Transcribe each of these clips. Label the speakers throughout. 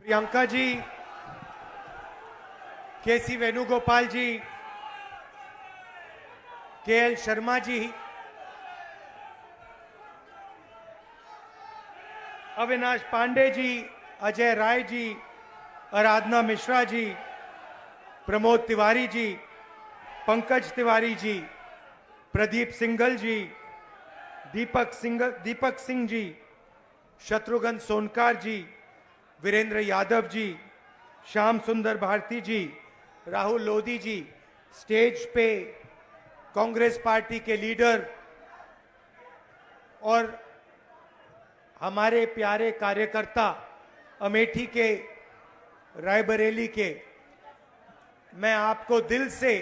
Speaker 1: प्रियंका जी, केसी वेणुगोपाल जी, KL Sharma ji, Avinash Pandey ji, Ajay Rai ji, Aradhana Mishra ji, Pramod Tiwari ji, Pankaj Tiwari ji, Pradeep Singhal जी, दीपक सिंह जी, शत्रुघ्न सोनकार जी, वीरेंद्र यादव जी, श्याम सुंदर भारती जी, राहुल लोधी जी, stage पे Congress party के लीडर और हमारे प्यारे कार्यकर्ता अमेठी के, रायबरेली के, मैं आपको दिल से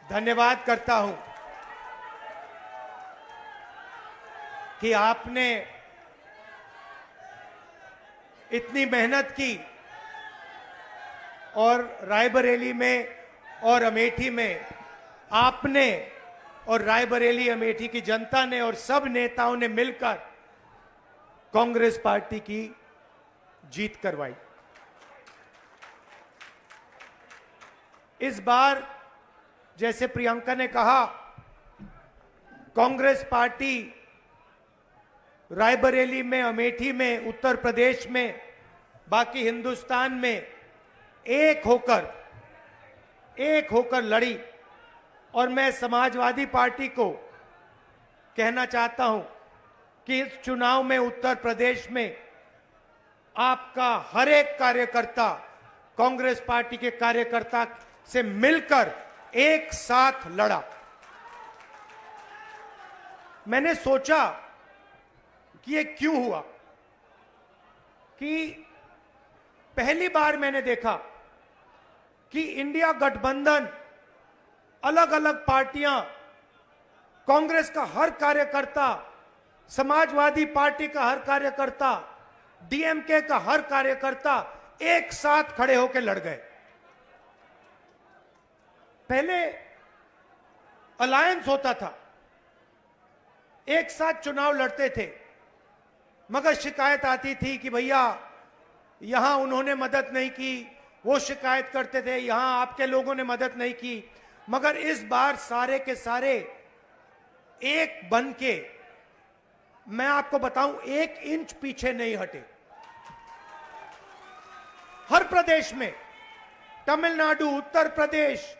Speaker 1: धन्यवाद करता हूं कि आपने इतनी मेहनत की और रायबरेली में और अमेठी में आपने और रायबरेली अमेठी की जनता ने और सब नेताओं ने मिलकर कांग्रेस पार्टी की जीत करवाई। इस बार जैसे प्रियंका ने कहा, कांग्रेस पार्टी रायबरेली में, अमेठी में, उत्तर प्रदेश में, बाकी हिंदुस्तान में एक होकर लड़ी। और मैं समाजवादी पार्टी को कहना चाहता हूं कि इस चुनाव में उत्तर प्रदेश में आपका हर एक कार्यकर्ता कांग्रेस पार्टी के कार्यकर्ता से मिलकर एक साथ लड़ा। मैंने सोचा कि ये क्यों हुआ, कि पहली बार मैंने देखा कि इंडिया गठबंधन, अलग अलग पार्टियां, कांग्रेस का हर कार्यकर्ता, समाजवादी पार्टी का हर कार्यकर्ता, डीएमके का हर कार्यकर्ता एक साथ खड़े होकर लड़ गए। पहले अलायंस होता था, एक साथ चुनाव लड़ते थे, मगर शिकायत आती थी कि भैया यहां उन्होंने मदद नहीं की, वो शिकायत करते थे यहां आपके लोगों ने मदद नहीं की। मगर इस बार सारे के सारे एक बन के, मैं आपको बताऊं, 1 इंच पीछे नहीं हटे। हर प्रदेश में, तमिलनाडु, उत्तर प्रदेश,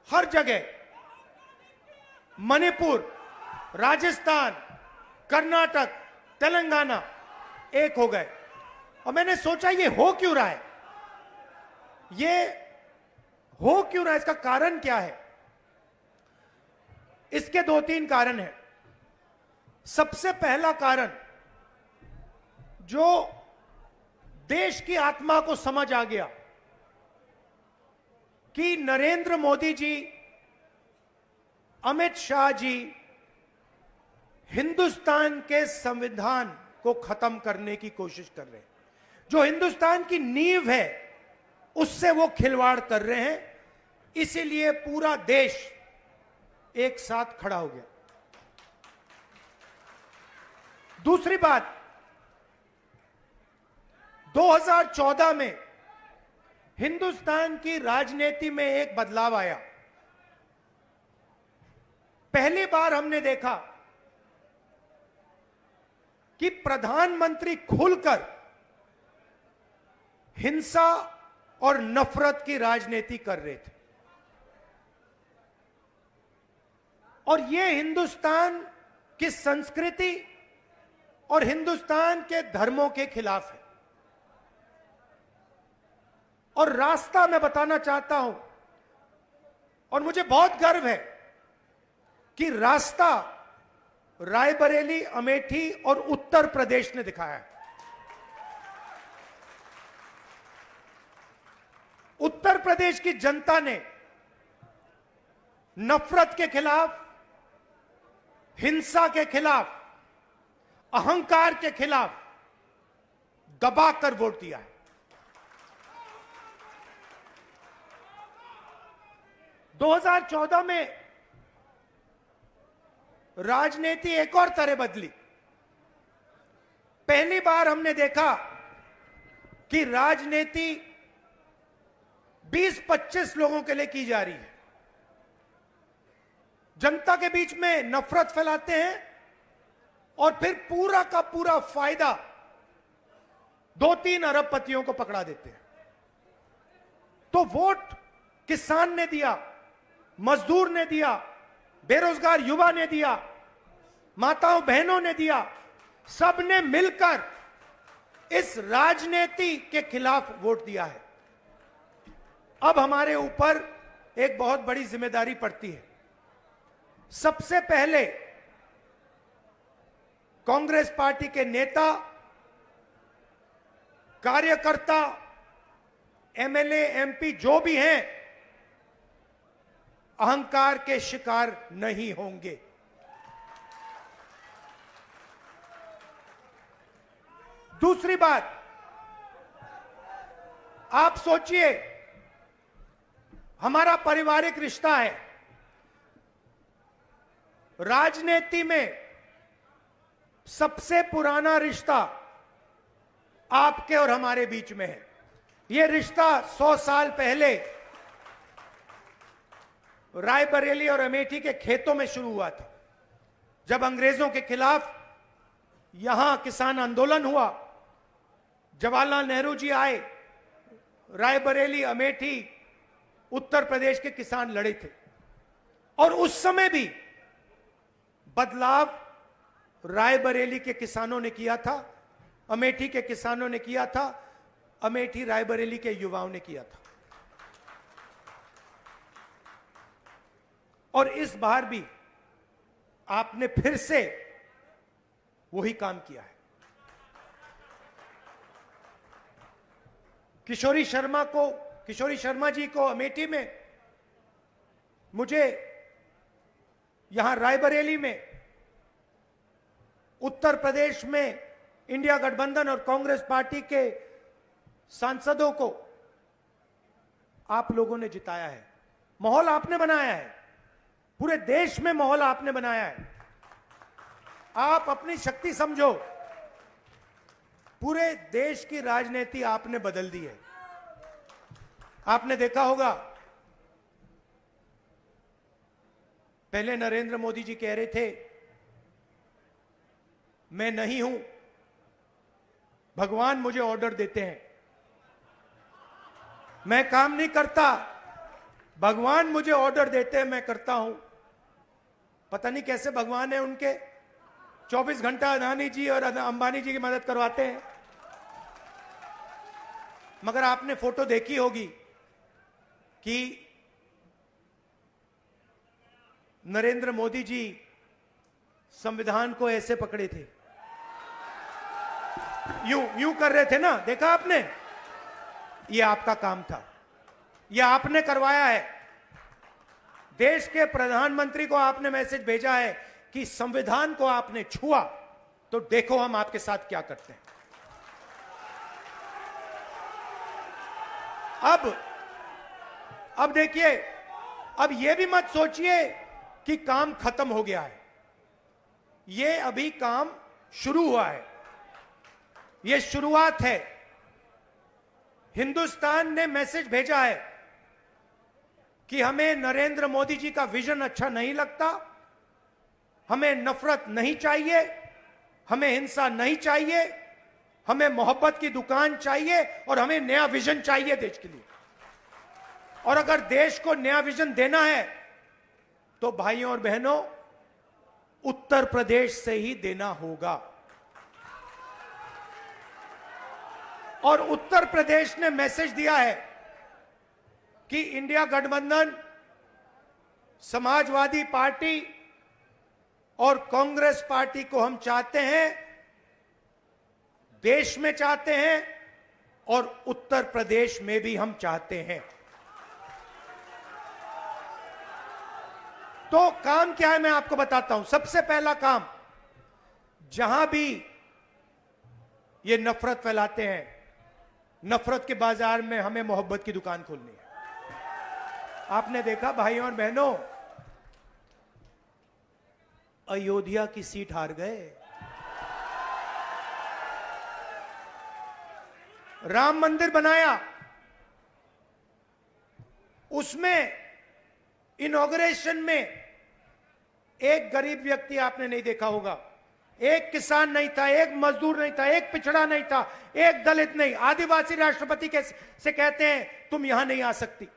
Speaker 1: हर जगह, मणिपुर, राजस्थान, कर्नाटक, तेलंगाना एक हो गए। और मैंने सोचा ये हो क्यों रहा है, ये हो क्यों रहा है, इसका कारण क्या है? इसके 2-3 कारण हैं। सबसे पहला कारण, जो देश की आत्मा को समझ आ गया कि नरेंद्र मोदी जी, अमित शाह जी हिंदुस्तान के संविधान को खत्म करने की कोशिश कर रहे हैं। जो हिंदुस्तान की नींव है उससे वो खिलवाड़ कर रहे हैं। इसीलिए पूरा देश एक साथ खड़ा हो गया। दूसरी बात, 2014 में हिंदुस्तान की राजनीति में एक बदलाव आया। पहली बार हमने देखा कि प्रधानमंत्री खुलकर हिंसा और नफरत की राजनीति कर रहे थे। और यह हिंदुस्तान की संस्कृति और हिंदुस्तान के धर्मों के खिलाफ है। और रास्ता मैं बताना चाहता हूं, और मुझे बहुत गर्व है कि रास्ता रायबरेली, अमेठी और उत्तर प्रदेश ने दिखाया है। उत्तर प्रदेश की जनता ने नफरत के खिलाफ, हिंसा के खिलाफ, अहंकार के खिलाफ दबाकर वोट दिया है। दो 2014 में राजनीति एक और तरह बदली। पहली बार हमने देखा कि राजनीति 20-25 लोगों के लिए की जा रही है, जनता के बीच में नफरत फैलाते हैं और फिर पूरा का पूरा फायदा 2-3 अरबपतियों को पकड़ा देते हैं। तो वोट किसान ने दिया, मजदूर ने दिया, बेरोजगार युवा ने दिया, माताओं बहनों ने दिया, सबने मिलकर इस राजनीति के खिलाफ वोट दिया है। अब हमारे ऊपर एक बहुत बड़ी जिम्मेदारी पड़ती है। सबसे पहले कांग्रेस पार्टी के नेता, कार्यकर्ता, एमएलए, एमपी जो भी हैं, अहंकार के शिकार नहीं होंगे। दूसरी बात, आप सोचिए, हमारा पारिवारिक रिश्ता है, राजनीति में सबसे पुराना रिश्ता आपके और हमारे बीच में है। यह रिश्ता 100 साल पहले रायबरेली और अमेठी के खेतों में शुरू हुआ था, जब अंग्रेजों के खिलाफ यहां किसान आंदोलन हुआ। जवाहरलाल नेहरू जी आए, रायबरेली, अमेठी, उत्तर प्रदेश के किसान लड़े थे और उस समय भी बदलाव रायबरेली के किसानों ने किया था, अमेठी के किसानों ने किया था, अमेठी रायबरेली के युवाओं ने किया था। और इस बार भी आपने फिर से वही काम किया है। किशोरी शर्मा जी को अमेठी में, मुझे यहां रायबरेली में, उत्तर प्रदेश में इंडिया गठबंधन और कांग्रेस पार्टी के सांसदों को आप लोगों ने जिताया है। माहौल आपने बनाया है, पूरे देश में माहौल आपने बनाया है। आप अपनी शक्ति समझो, पूरे देश की राजनीति आपने बदल दी है। आपने देखा होगा, पहले नरेंद्र मोदी जी कह रहे थे मैं नहीं हूं, भगवान मुझे ऑर्डर देते हैं, मैं काम नहीं करता, भगवान मुझे ऑर्डर देते हैं, मैं करता हूं। पता नहीं कैसे भगवान है उनके, 24 घंटा अदानी जी और अंबानी जी की मदद करवाते हैं। मगर आपने फोटो देखी होगी कि नरेंद्र मोदी जी संविधान को ऐसे पकड़े थे, यूं कर रहे थे ना, देखा आपने? यह आपका काम था, यह आपने करवाया है। देश के प्रधानमंत्री को आपने मैसेज भेजा है कि संविधान को आपने छुआ तो देखो हम आपके साथ क्या करते हैं। अब देखिए, अब यह भी मत सोचिए कि काम खत्म हो गया है। यह अभी काम शुरू हुआ है, यह शुरुआत है। हिंदुस्तान ने मैसेज भेजा है कि हमें नरेंद्र मोदी जी का विजन अच्छा नहीं लगता, हमें नफरत नहीं चाहिए, हमें हिंसा नहीं चाहिए, हमें मोहब्बत की दुकान चाहिए और हमें नया विजन चाहिए देश के लिए। और अगर देश को नया विजन देना है तो भाइयों और बहनों, उत्तर प्रदेश से ही देना होगा। और उत्तर प्रदेश ने मैसेज दिया है कि इंडिया गठबंधन, समाजवादी पार्टी और कांग्रेस पार्टी को हम चाहते हैं, देश में चाहते हैं और उत्तर प्रदेश में भी हम चाहते हैं। तो काम क्या है मैं आपको बताता हूं। सबसे पहला काम, जहां भी ये नफरत फैलाते हैं, नफरत के बाजार में हमें मोहब्बत की दुकान खोलनी है। आपने देखा भाइयों और बहनों, अयोध्या की सीट हार गए। राम मंदिर बनाया, उसमें इनॉग्रेशन में एक गरीब व्यक्ति आपने नहीं देखा होगा, एक किसान नहीं था, एक मजदूर नहीं था, एक पिछड़ा नहीं था, एक दलित नहीं, आदिवासी राष्ट्रपति से कहते हैं तुम यहां नहीं आ सकती।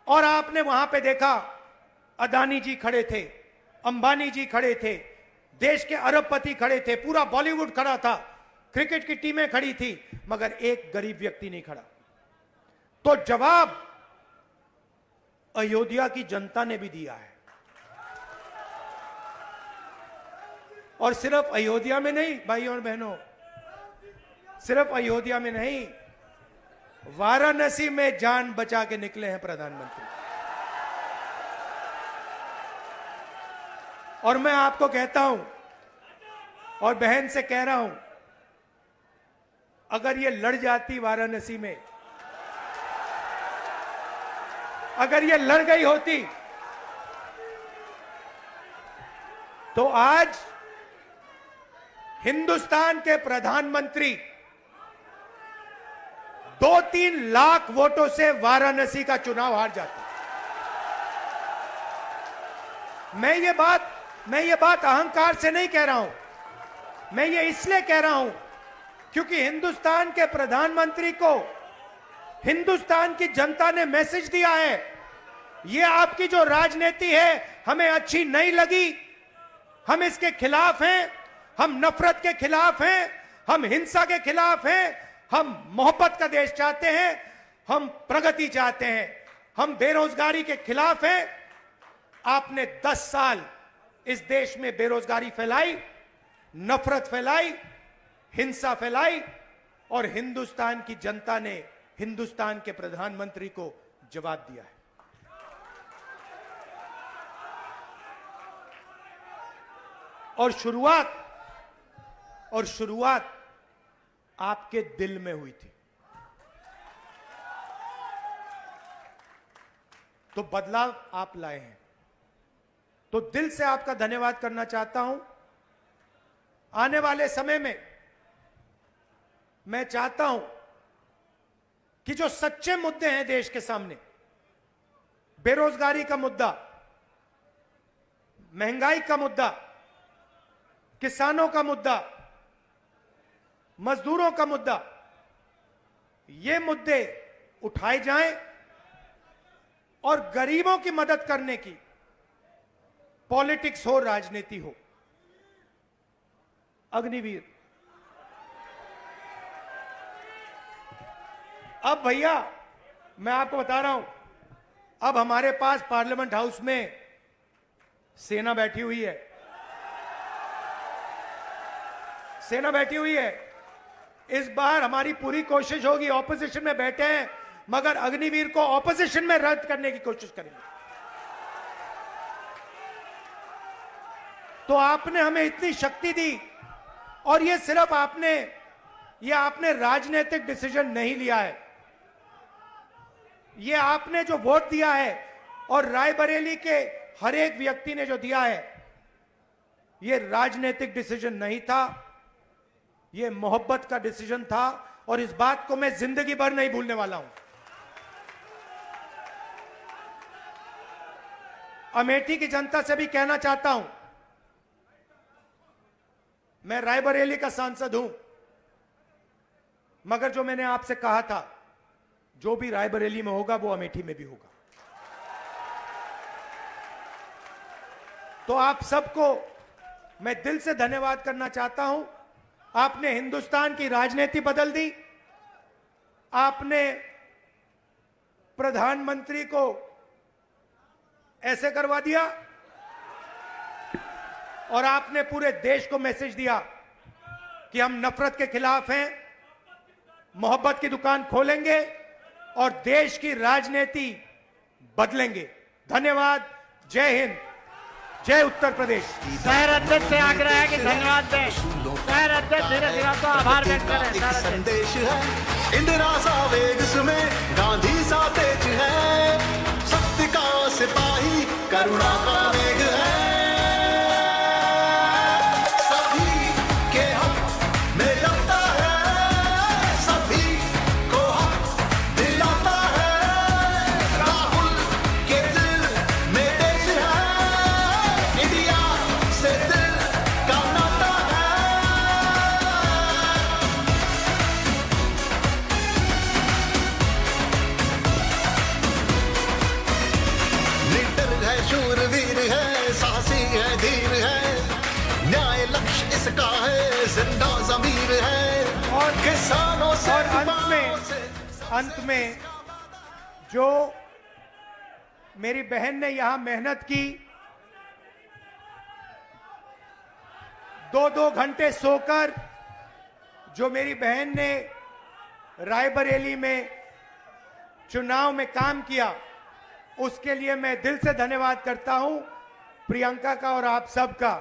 Speaker 1: और आपने वहां पे देखा अदानी जी खड़े थे, अंबानी जी खड़े थे, देश के अरबपति खड़े थे, पूरा बॉलीवुड खड़ा था, क्रिकेट की टीमें खड़ी थी, मगर एक गरीब व्यक्ति नहीं खड़ा। तो जवाब अयोध्या की जनता ने भी दिया है। और सिर्फ अयोध्या में नहीं भाइयों और बहनों, सिर्फ अयोध्या में नहीं, वाराणसी में जान बचा के निकले हैं प्रधानमंत्री। और मैं आपको कहता हूं और बहन से कह रहा हूं, अगर ये लड़ जाती वाराणसी में, अगर ये लड़ गई होती, तो आज हिंदुस्तान के प्रधानमंत्री 2-3 लाख वोटों से वाराणसी का चुनाव हार जाते। मैं ये बात अहंकार से नहीं कह रहा हूं, मैं ये इसलिए कह रहा हूं क्योंकि हिंदुस्तान के प्रधानमंत्री को हिंदुस्तान की जनता ने मैसेज दिया है, ये आपकी जो राजनीति है हमें अच्छी नहीं लगी, हम इसके खिलाफ हैं, हम नफरत के खिलाफ हैं, हम हिंसा के खिलाफ हैं, हम मोहब्बत का देश चाहते हैं, हम प्रगति चाहते हैं, हम बेरोजगारी के खिलाफ हैं। आपने 10 साल इस देश में बेरोजगारी फैलाई, नफरत फैलाई, हिंसा फैलाई, और हिंदुस्तान की जनता ने हिंदुस्तान के प्रधानमंत्री को जवाब दिया है। और शुरुआत आपके दिल में हुई थी, तो बदलाव आप लाए हैं। तो दिल से आपका धन्यवाद करना चाहता हूं। आने वाले समय में मैं चाहता हूं कि जो सच्चे मुद्दे हैं देश के सामने, बेरोजगारी का मुद्दा, महंगाई का मुद्दा, किसानों का मुद्दा, मजदूरों का मुद्दा, ये मुद्दे उठाए जाएं और गरीबों की मदद करने की पॉलिटिक्स हो, राजनीति हो। अग्निवीर, अब भैया मैं आपको बता रहा हूं, अब हमारे पास पार्लियामेंट हाउस में सेना बैठी हुई है, सेना बैठी हुई है। इस बार हमारी पूरी कोशिश होगी, ऑपोजिशन में बैठे हैं मगर अग्निवीर को ऑपोजिशन में रद्द करने की कोशिश करेंगे। तो आपने हमें इतनी शक्ति दी, और ये सिर्फ आपने राजनीतिक डिसीजन नहीं लिया है, ये आपने जो वोट दिया है और रायबरेली के हर एक व्यक्ति ने जो दिया है, ये राजनीतिक डिसीजन नहीं था, ये मोहब्बत का डिसीजन था, और इस बात को मैं जिंदगी भर नहीं भूलने वाला हूं। अमेठी की जनता से भी कहना चाहता हूं, मैं रायबरेली का सांसद हूं, मगर जो मैंने आपसे कहा था, जो भी रायबरेली में होगा वो अमेठी में भी होगा। तो आप सबको मैं दिल से धन्यवाद करना चाहता हूं। आपने हिंदुस्तान की राजनीति बदल दी, आपने प्रधानमंत्री को ऐसे करवा दिया, और आपने पूरे देश को मैसेज दिया कि हम नफरत के खिलाफ हैं, मोहब्बत की दुकान खोलेंगे और देश की राजनीति बदलेंगे। धन्यवाद। जय हिंद, जय उत्तर प्रदेश।
Speaker 2: शहर अध्यक्ष से आग्रह है कि धन्यवाद दें। शहर अध्यक्ष धीरे धीरे तो आभार व्यक्त करें।
Speaker 3: संदेश है, इंदिरा सा वेग में गांधी सा तेज है, सत्य का सिपाही करुणा का वेग है, सभी के हक में लड़ता है, जमीन है
Speaker 1: और
Speaker 3: किसानों से
Speaker 1: और
Speaker 3: युवाओं से
Speaker 1: अंत में जो मेरी बहन ने यहां मेहनत की, 2-2 घंटे सोकर जो मेरी बहन ने रायबरेली में चुनाव में काम किया, उसके लिए मैं दिल से धन्यवाद करता हूं प्रियंका का और आप सबका।